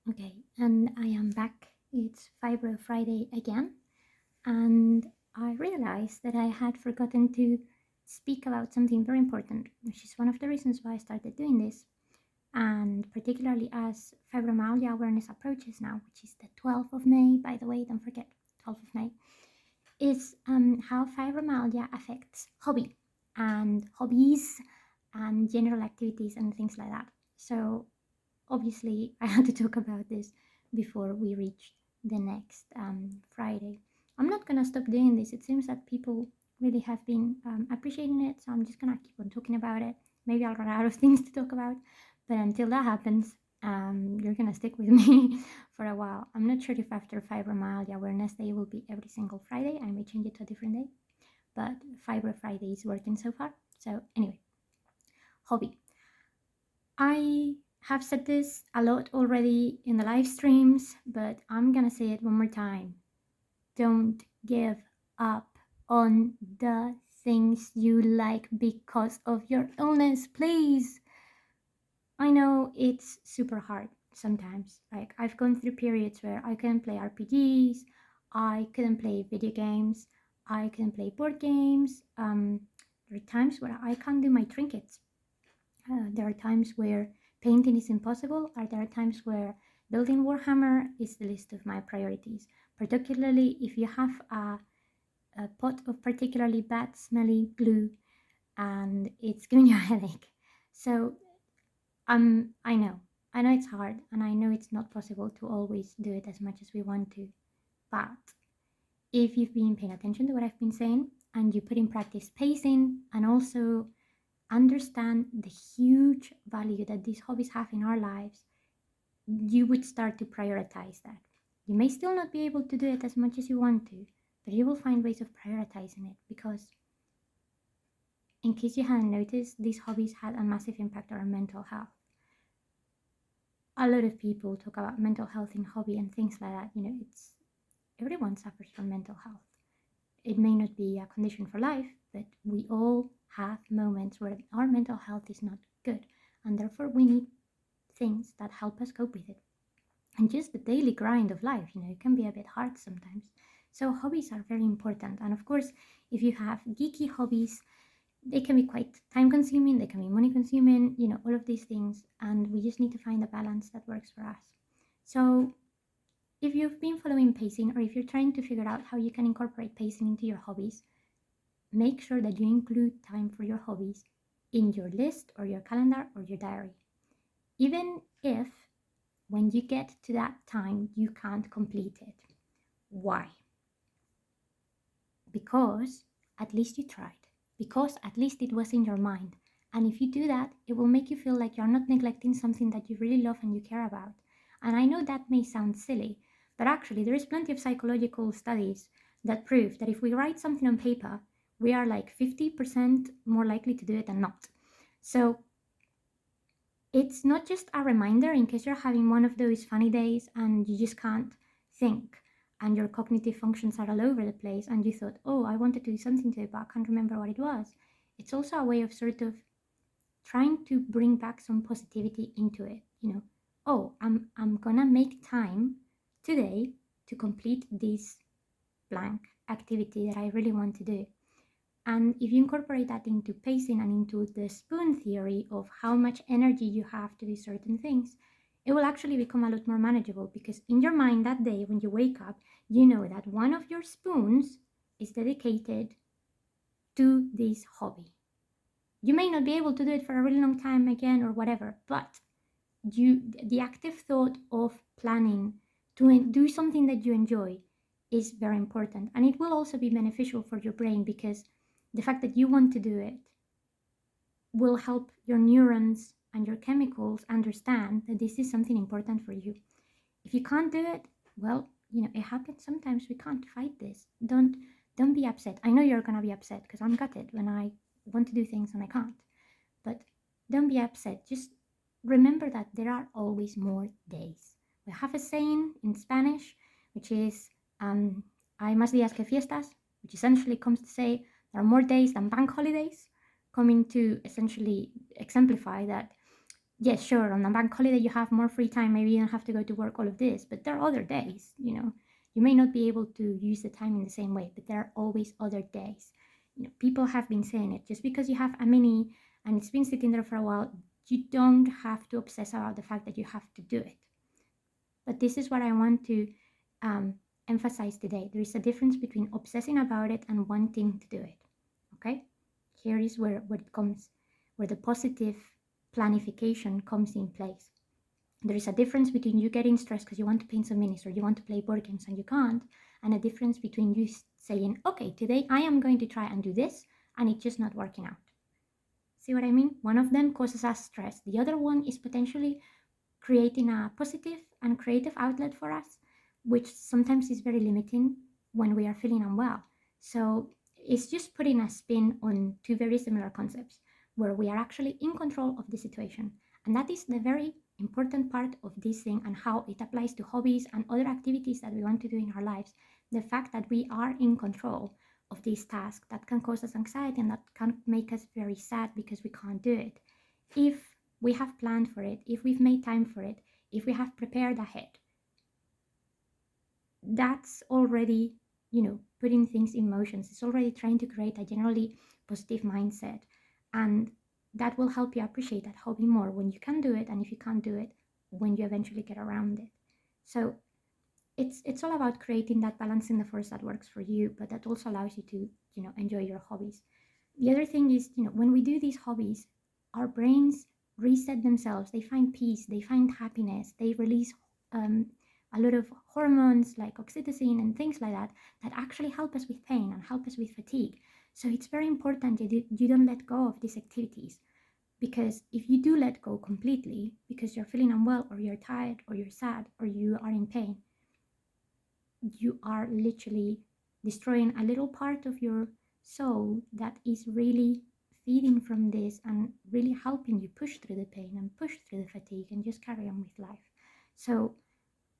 Okay, and I am back. It's Fibro Friday again, and I realized that I had forgotten to speak about something very important, which is one of the reasons why I started doing this. And particularly as fibromyalgia awareness approaches now, which is the 12th of May, by the way, don't forget, 12th of May, is how fibromyalgia affects hobbies and general activities and things like that. So obviously I had to talk about this before we reached the next Friday. I'm not gonna stop doing this. It seems that people really have been appreciating it, so I'm just gonna keep on talking about it. Maybe I'll run out of things to talk about, but until that happens, you're gonna stick with me for a while. I'm not sure if after Fibromyalgia Awareness Day will be every single Friday. I may change it to a different day, but Fibro Friday is working so far. So anyway, hobby. I have said this a lot already in the live streams, but I'm gonna say it one more time. Don't give up on the things you like because of your illness, please. I know it's super hard sometimes. Like, I've gone through periods where I couldn't play RPGs, I couldn't play video games, I couldn't play board games. There are times where I can't do my trinkets. There are times where painting is impossible, or there are times where building Warhammer is the list of my priorities, particularly if you have a pot of particularly bad smelly glue and it's giving you a headache. So I know. I know it's hard, and I know it's not possible to always do it as much as we want to. But if you've been paying attention to what I've been saying and you put in practice pacing and also understand the huge value that these hobbies have in our lives, you would start to prioritize that. You may still not be able to do it as much as you want to, but you will find ways of prioritizing it because, in case you hadn't noticed, these hobbies had a massive impact on our mental health. A lot of people talk about mental health in hobby and things like that. It's everyone suffers from mental health. It may not be a condition for life, but we all have moments where our mental health is not good, and therefore we need things that help us cope with it. And just the daily grind of life, it can be a bit hard sometimes. So hobbies are very important. And of course, if you have geeky hobbies, they can be quite time consuming, they can be money consuming, all of these things. And we just need to find a balance that works for us. So if you've been following pacing, or if you're trying to figure out how you can incorporate pacing into your hobbies, make sure that you include time for your hobbies in your list or your calendar or your diary. Even if when you get to that time you can't complete it. Why? Because at least you tried. Because at least it was in your mind. And if you do that, it will make you feel like you're not neglecting something that you really love and you care about. And I know that may sound silly, but actually there is plenty of psychological studies that prove that if we write something on paper, we are like 50% more likely to do it than not. So it's not just a reminder in case you're having one of those funny days and you just can't think and your cognitive functions are all over the place and you thought, oh, I wanted to do something today, but I can't remember what it was. It's also a way of sort of trying to bring back some positivity into it. Oh, I'm gonna make time today to complete this blank activity that I really want to do. And if you incorporate that into pacing and into the spoon theory of how much energy you have to do certain things, it will actually become a lot more manageable, because in your mind that day when you wake up, you know that one of your spoons is dedicated to this hobby. You may not be able to do it for a really long time again or whatever, but the active thought of planning to do something that you enjoy is very important. And it will also be beneficial for your brain, because the fact that you want to do it will help your neurons and your chemicals understand that this is something important for you. If you can't do it, well, it happens sometimes. We can't fight this. Don't be upset. I know you're gonna be upset because I'm gutted when I want to do things and I can't. But don't be upset. Just remember that there are always more days. We have a saying in Spanish, which is hay más días que fiestas, which essentially comes to say there are more days than bank holidays, coming to essentially exemplify that Yes, sure, on a bank holiday you have more free time, maybe you don't have to go to work, all of this, but there are other days, you may not be able to use the time in the same way, but there are always other days. People have been saying it, just because you have a mini and it's been sitting there for a while, you don't have to obsess about the fact that you have to do it. But this is what I want to um, emphasize today. There is a difference between obsessing about it and wanting to do it. Okay, here is where it comes, where the positive planification comes in place. There is a difference between you getting stressed because you want to paint some minis or you want to play board games and you can't, and a difference between you saying, okay, today I am going to try and do this, and it's just not working out. See what I mean? One of them causes us stress. The other one is potentially creating a positive and creative outlet for us, which sometimes is very limiting when we are feeling unwell. So it's just putting a spin on two very similar concepts where we are actually in control of the situation. And that is the very important part of this thing and how it applies to hobbies and other activities that we want to do in our lives. The fact that we are in control of this task that can cause us anxiety and that can make us very sad because we can't do it. If we have planned for it, if we've made time for it, if we have prepared ahead, that's already, putting things in motion. It's already trying to create a generally positive mindset. And that will help you appreciate that hobby more when you can do it, and if you can't do it, when you eventually get around it. So it's all about creating that balance in the force that works for you, but that also allows you to, enjoy your hobbies. The other thing is, when we do these hobbies, our brains reset themselves. They find peace, they find happiness, they release a lot of hormones like oxytocin and things like that that actually help us with pain and help us with fatigue. So it's very important that you don't let go of these activities, because if you do let go completely because you're feeling unwell or you're tired or you're sad or you are in pain, you are literally destroying a little part of your soul that is really feeding from this and really helping you push through the pain and push through the fatigue and just carry on with life. So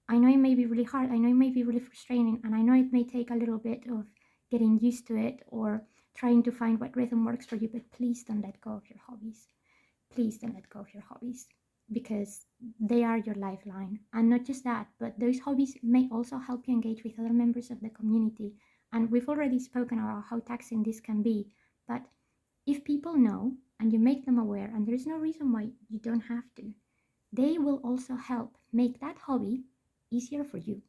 I know it may be really hard, I know it may be really frustrating, and I know it may take a little bit of getting used to it or trying to find what rhythm works for you, but please don't let go of your hobbies. Please don't let go of your hobbies, because they are your lifeline. And not just that, but those hobbies may also help you engage with other members of the community. And we've already spoken about how taxing this can be, but if people know and you make them aware, and there is no reason why you don't have to, they will also help make that hobby easier for you.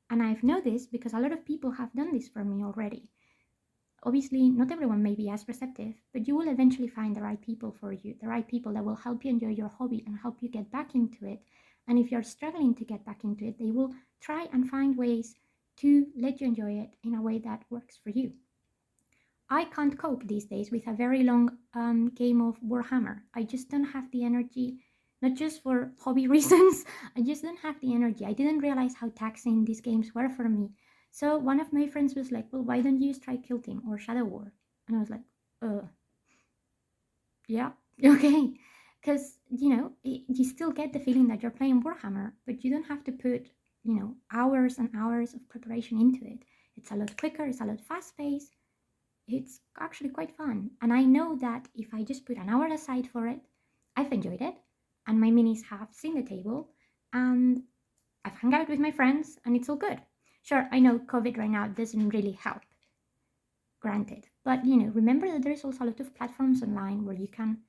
And I've noticed, because a lot of people have done this for me already. Obviously, not everyone may be as receptive, but you will eventually find the right people for you, the right people that will help you enjoy your hobby and help you get back into it. And if you're struggling to get back into it, they will try and find ways to let you enjoy it in a way that works for you. I can't cope these days with a very long game of Warhammer. I just don't have the energy, not just for hobby reasons, I just don't have the energy. I didn't realize how taxing these games were for me. So one of my friends was like, well, why don't you try Kill Team or Shadow War? And I was like, yeah, okay. Because, you still get the feeling that you're playing Warhammer, but you don't have to put, hours and hours of preparation into it. It's a lot quicker, it's a lot fast paced. It's actually quite fun. And I know that if I just put an hour aside for it, I've enjoyed it. And my minis have seen the table. And I've hung out with my friends and it's all good. Sure, I know COVID right now doesn't really help. Granted. But remember that there's also a lot of platforms online where you can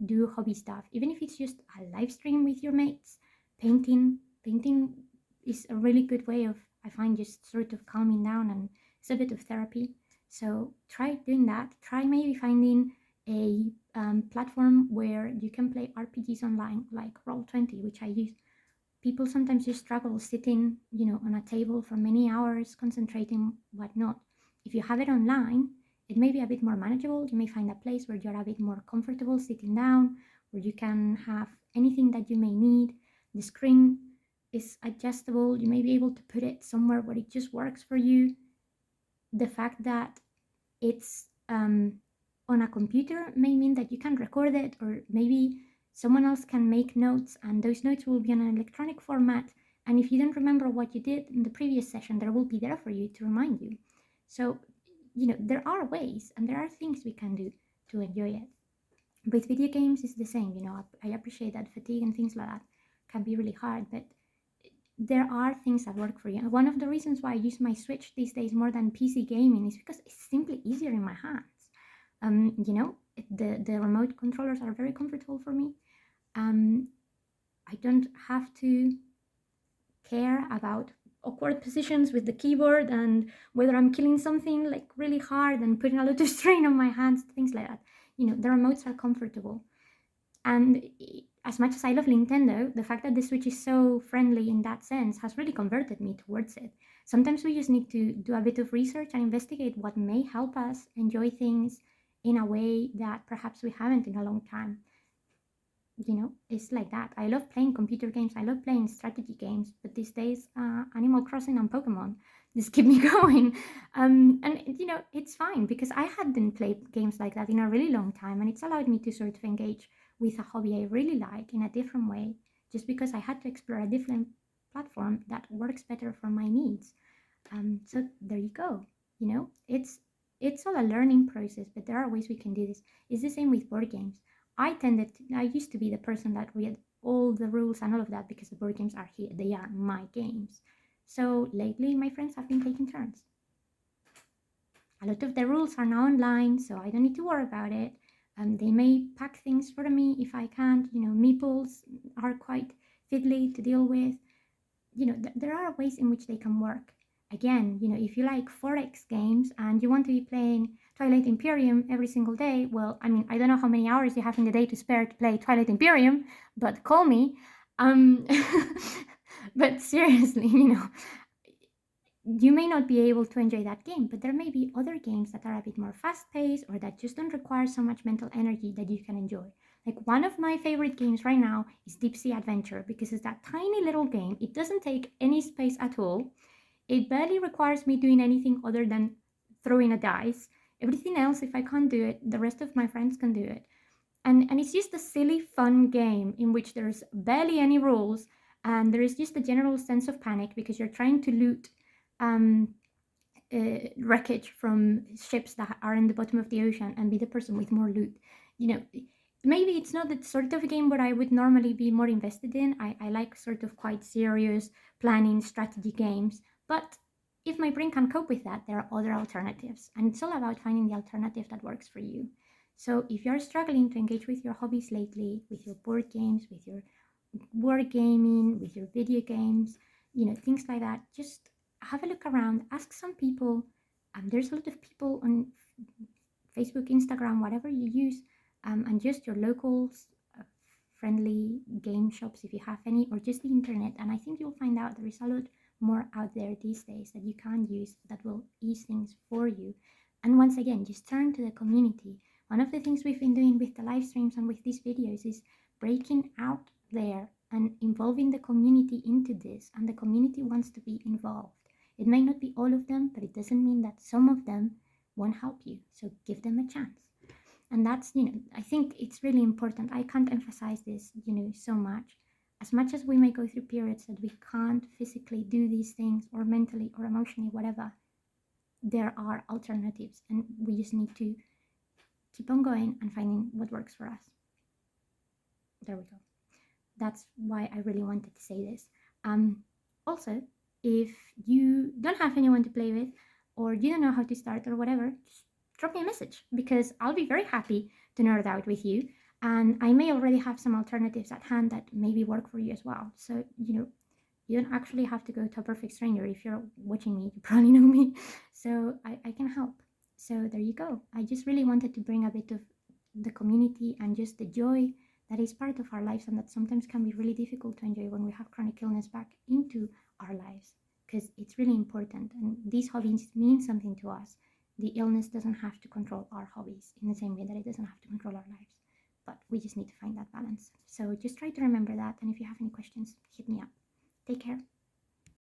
do hobby stuff. Even if it's just a live stream with your mates. Painting is a really good way of, I find, just sort of calming down, and it's a bit of therapy. So try doing that. Try maybe finding a platform where you can play RPGs online, like Roll20, which I use. People sometimes just struggle sitting, on a table for many hours, concentrating, whatnot. If you have it online, it may be a bit more manageable. You may find a place where you're a bit more comfortable sitting down, where you can have anything that you may need. The screen is adjustable. You may be able to put it somewhere where it just works for you. The fact that it's on a computer may mean that you can record it, or maybe someone else can make notes, and those notes will be in an electronic format. And if you don't remember what you did in the previous session, there will be there for you to remind you. So, there are ways and there are things we can do to enjoy it. With video games, it's the same. I appreciate that fatigue and things like that can be really hard, but there are things that work for you. And one of the reasons why I use my Switch these days more than PC gaming is because it's simply easier in my hands. The remote controllers are very comfortable for me. I don't have to care about awkward positions with the keyboard and whether I'm killing something like really hard and putting a lot of strain on my hands, things like that. The remotes are comfortable. And as much as I love Nintendo, the fact that the Switch is so friendly in that sense has really converted me towards it. Sometimes we just need to do a bit of research and investigate what may help us enjoy things in a way that perhaps we haven't in a long time. It's like that. I love playing computer games. I love playing strategy games. But these days, Animal Crossing and Pokemon just keep me going. And it's fine because I hadn't played games like that in a really long time, and it's allowed me to sort of engage with a hobby I really like in a different way, just because I had to explore a different platform that works better for my needs. So there you go. It's all a learning process, but there are ways we can do this. It's the same with board games. I used to be the person that read all the rules and all of that because the board games are here. They are my games. So lately, my friends have been taking turns. A lot of the rules are now online, so I don't need to worry about it. They may pack things for me if I can't. Meeples are quite fiddly to deal with. There are ways in which they can work. Again, if you like Forex games and you want to be playing Twilight Imperium every single day, well, I mean, I don't know how many hours you have in the day to spare to play Twilight Imperium, but call me. But seriously, you may not be able to enjoy that game, but there may be other games that are a bit more fast-paced or that just don't require so much mental energy that you can enjoy. Like one of my favorite games right now is Deep Sea Adventure because it's that tiny little game. It doesn't take any space at all. It barely requires me doing anything other than throwing a dice. Everything else, if I can't do it, the rest of my friends can do it. And it's just a silly, fun game in which there's barely any rules and there is just a general sense of panic because you're trying to loot wreckage from ships that are in the bottom of the ocean and be the person with more loot. Maybe it's not the sort of game where I would normally be more invested in. I like sort of quite serious planning strategy games, but if my brain can cope with that, there are other alternatives, and it's all about finding the alternative that works for you. So if you're struggling to engage with your hobbies lately, with your board games, with your word gaming, with your video games, things like that, just have a look around, ask some people. There's a lot of people on Facebook, Instagram, whatever you use, and just your local friendly game shops if you have any, or just the internet. And I think you'll find out there is a lot more out there these days that you can use that will ease things for you. And once again, just turn to the community. One of the things we've been doing with the live streams and with these videos is breaking out there and involving the community into this, and the community wants to be involved. It may not be all of them, but it doesn't mean that some of them won't help you, so give them a chance. And that's, I think it's really important. I can't emphasize this, so much. As much as we may go through periods that we can't physically do these things, or mentally or emotionally, whatever, there are alternatives, and we just need to keep on going and finding what works for us. There we go. That's why I really wanted to say this. Also, if you don't have anyone to play with, or you don't know how to start or whatever, just drop me a message because I'll be very happy to nerd out with you. And I may already have some alternatives at hand that maybe work for you as well. So, you don't actually have to go to a perfect stranger. If you're watching me, you probably know me. So I can help. So there you go. I just really wanted to bring a bit of the community and just the joy that is part of our lives and that sometimes can be really difficult to enjoy when we have chronic illness back into our lives, because it's really important, and these hobbies mean something to us. The illness doesn't have to control our hobbies in the same way that it doesn't have to control our lives, but we just need to find that balance. So just try to remember that, and if you have any questions, hit me up. Take care.